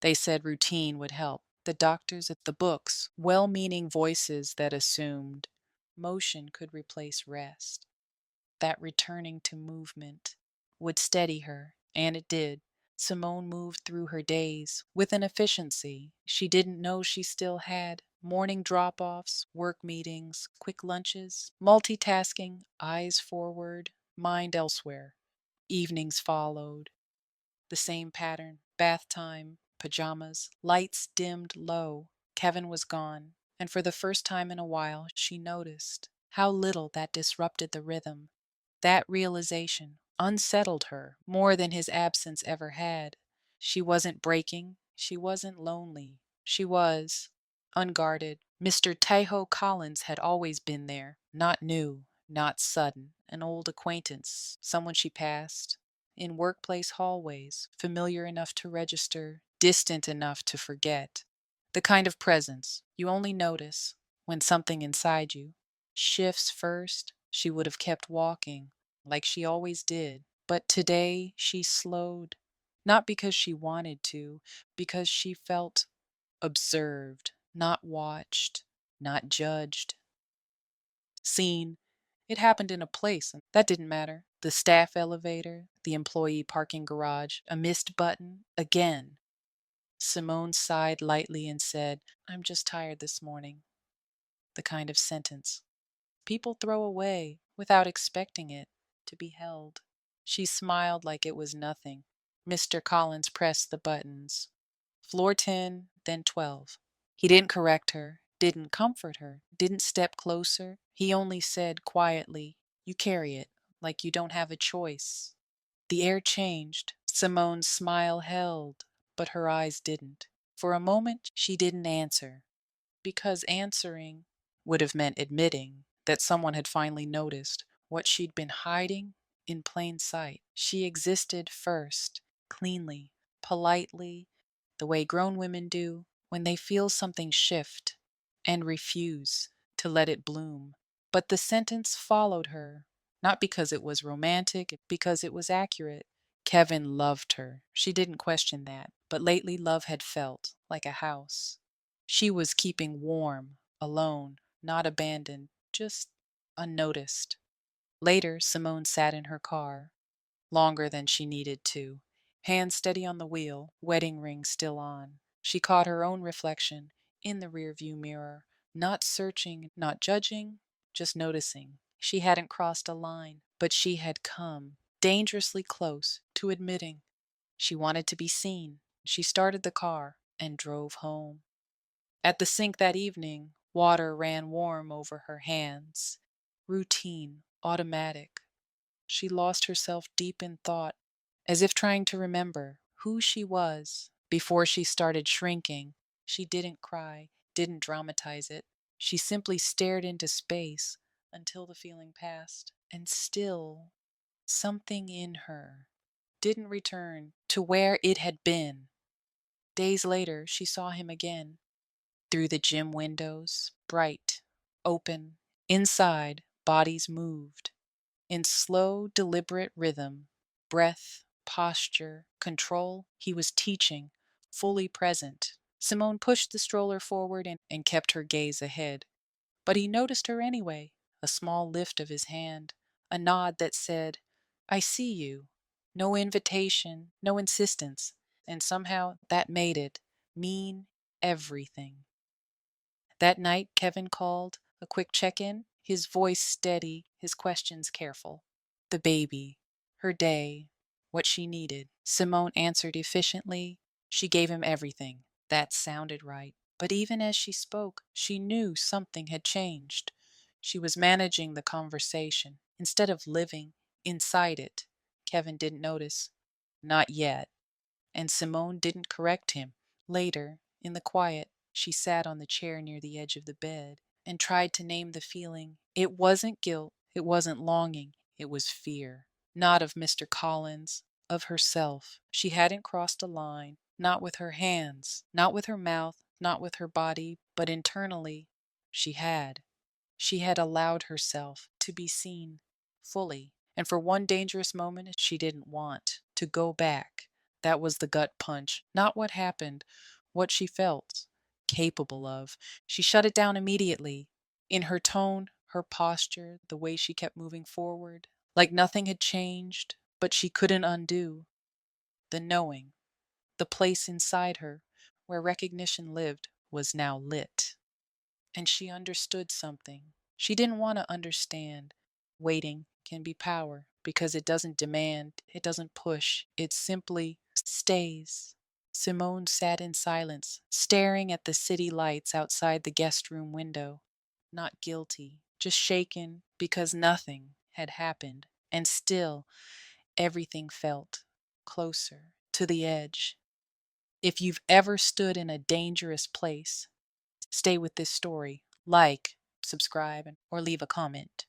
They said routine would help. The doctors at the books, well meaning voices that assumed motion could replace rest, that returning to movement would steady her, and it did. Simone moved through her days with an efficiency she didn't know she still had. Morning drop offs, work meetings, quick lunches, multitasking, eyes forward, mind elsewhere. Evenings followed. The same pattern, bath time, pajamas, lights dimmed low. Kevin was gone, and for the first time in a while she noticed how little that disrupted the rhythm. That realization unsettled her more than his absence ever had. She wasn't breaking, she wasn't lonely, she was unguarded. Mr. Tejo Collins had always been there, not new, not sudden, an old acquaintance, someone she passed in workplace hallways, familiar enough to register, distant enough to forget. The kind of presence you only notice when something inside you shifts first. She would have kept walking like she always did, but today she slowed, not because she wanted to, because she felt observed, not watched, not judged, seen. It happened in a place, and that didn't matter. The staff elevator, the employee parking garage, a missed button, again. Simone sighed lightly and said, "I'm just tired this morning." The kind of sentence people throw away without expecting it to be held. She smiled like it was nothing. Mr. Collins pressed the buttons. Floor 10, then 12. He didn't correct her, didn't comfort her, didn't step closer. He only said quietly, "You carry it, like you don't have a choice." The air changed. Simone's smile held, but her eyes didn't. For a moment, she didn't answer, because answering would have meant admitting that someone had finally noticed what she'd been hiding in plain sight. She existed first, cleanly, politely, the way grown women do when they feel something shift and refuse to let it bloom. But the sentence followed her, not because it was romantic, because it was accurate. Kevin loved her. She didn't question that. But lately, love had felt like a house. She was keeping warm, alone, not abandoned, just unnoticed. Later, Simone sat in her car, longer than she needed to, hands steady on the wheel, wedding ring still on. She caught her own reflection in the rearview mirror, not searching, not judging, just noticing. She hadn't crossed a line, but she had come dangerously close to admitting she wanted to be seen. She started the car and drove home. At the sink that evening, water ran warm over her hands. Routine, automatic. She lost herself deep in thought, as if trying to remember who she was before she started shrinking. She didn't cry, didn't dramatize it. She simply stared into space until the feeling passed. And still, something in her didn't return to where it had been. Days later, she saw him again through the gym windows, bright, open. Inside, bodies moved in slow, deliberate rhythm, breath, posture, control. He was teaching, fully present. Simone pushed the stroller forward and kept her gaze ahead. But he noticed her anyway, a small lift of his hand, a nod that said, "I see you." No invitation, no insistence. And somehow that made it mean everything. That night, Kevin called, a quick check in, his voice steady, his questions careful. The baby, her day, what she needed. Simone answered efficiently. She gave him everything. That sounded right. But even as she spoke, she knew something had changed. She was managing the conversation instead of living inside it. Kevin didn't notice. Not yet. And Simone didn't correct him. Later, in the quiet, she sat on the chair near the edge of the bed and tried to name the feeling. It wasn't guilt, it wasn't longing, it was fear. Not of Mr. Collins, of herself. She hadn't crossed a line, not with her hands, not with her mouth, not with her body, but internally, she had. She had allowed herself to be seen fully. And for one dangerous moment, she didn't want to go back. That was the gut punch, not what happened, what she felt capable of. She shut it down immediately. In her tone, her posture, the way she kept moving forward, like nothing had changed, but she couldn't undo the knowing. The place inside her, where recognition lived, was now lit. And she understood something. She didn't want to understand. Waiting can be power because it doesn't demand, it doesn't push, it simply stays. Simone sat in silence, staring at the city lights outside the guest room window. Not guilty, just shaken because nothing had happened. And still, everything felt closer to the edge. If you've ever stood in a dangerous place, stay with this story. Like, subscribe, or leave a comment.